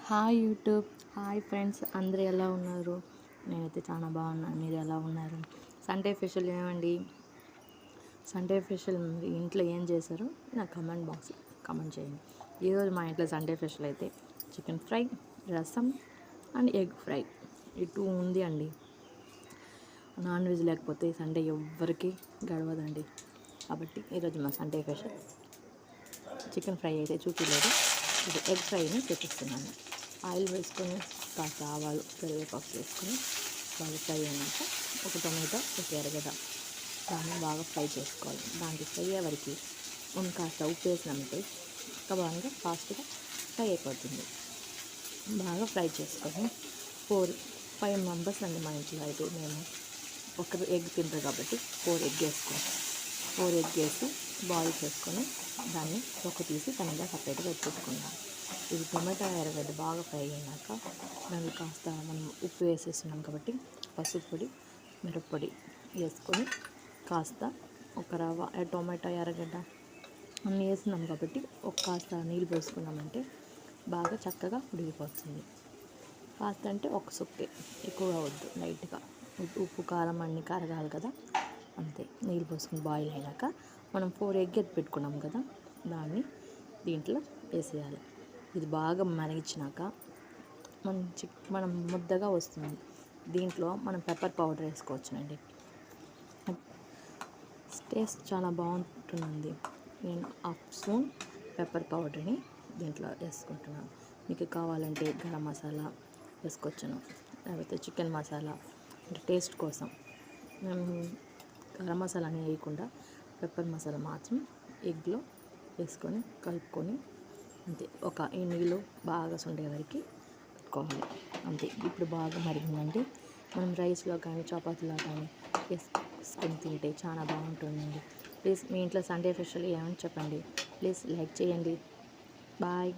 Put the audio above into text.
Hi YouTube, hi friends, అందరూ ఎలా ఉన్నారు? నేనైతే చాలా బాగున్నాను. మీరు ఎలా ఉన్నారు? సండే స్పెషల్ ఏమండి? సండే స్పెషల్ మీరు ఇంట్లో ఏం చేశారు నా కమెంట్ బాక్స్ కమెంట్ చేయండి. ఈరోజు మా ఇంట్లో సండే స్పెషల్ అయితే చికెన్ ఫ్రై, రసం అండ్ ఎగ్ ఫ్రై ఈ టూ ఉంది అండి. నాన్ వెజ్ లేకపోతే సండే ఎవ్వరికి గడవదండి. కాబట్టి ఈరోజు మా సండే స్పెషల్ చికెన్ ఫ్రై అయితే చూపించలేదు, ఇది ఎగ్ ఫ్రైని చూపిస్తున్నాను. ఆయిల్ వేసుకొని కాస్త ఆవాలు కరివేపాకు వేసుకొని బాగా ఫ్రై అయినాక ఒక టొమాటో ఒక ఎర్రగడ్డ దాన్ని బాగా ఫ్రై చేసుకోవాలి. దానికి ఫ్రై అయ్యే వరకు మనం కాస్త ఉప్పు వేసినామంటే బాగా ఫాస్ట్గా ఫ్రై అయిపోతుంది. బాగా ఫ్రై చేసుకొని 5 మెంబర్స్ అండి మా ఇంట్లో అయితే. మేము ఒకరు ఎగ్ తింటారు కాబట్టి 4 ఎగ్ వేసుకుంటాం. 4 ఎగ్ వేసి బాయిల్ చేసుకొని దాన్ని తొక్క తీసి తనగా సపరేట్గా పెట్టుకుంటాం. ఇది టొమాటో ఎర్రగడ్డ బాగా ఫ్రై అయినాక దాన్ని కాస్త మనం ఉప్పు వేసేస్తున్నాం కాబట్టి పసుపు పొడి, మిరప్పొడి వేసుకొని కాస్త ఒక రవ్వ టొమాటో ఎర్రగడ్డ అన్నీ వేసినాం కాబట్టి ఒక కాస్త నీళ్ళు పోసుకున్నామంటే బాగా చక్కగా ఉడికిపోతుంది. కాస్త అంటే ఒక సుక్కే, ఎక్కువగా వద్దు, లైట్గా ఉప్పు కారం అన్నీ కరగాలి కదా, అంతే. నీళ్ళు పోసుకుని బాయిల్ అయినాక మనం 4 ఎగ్ ఎత్తి పెట్టుకున్నాం కదా, దాన్ని దీంట్లో వేసేయాలి. ఇది బాగా మరిగించినాక మనం ముద్దగా వస్తుంది. దీంట్లో మనం పెప్పర్ పౌడర్ వేసుకోవచ్చునండి. టేస్ట్ చాలా బాగుంటుంది. నేను 1/2 స్పూన్ పెప్పర్ పౌడర్ని దీంట్లో వేసుకుంటున్నాను. మీకు కావాలంటే గరం మసాలా వేసుకోవచ్చును, లేకపోతే చికెన్ మసాలా అంటే టేస్ట్ కోసం. మేము గరం మసాలాని వేయకుండా పెప్పర్ మసాలా మాత్రం ఎగ్లో వేసుకొని కలుపుకొని అంతే. ఈ నీళ్ళు బాగా సుండే వరకు పెట్టుకోవాలి, అంతే. ఇప్పుడు బాగా మరిగిందండి. మనం రైస్లో కానీ చపాతీలో కానీ వేసుకొని తింటే చాలా బాగుంటుందండి. ప్లీజ్ మీ ఇంట్లో సండే స్పెషల్ ఏమని చెప్పండి. ప్లీజ్ లైక్ చేయండి. బాయ్.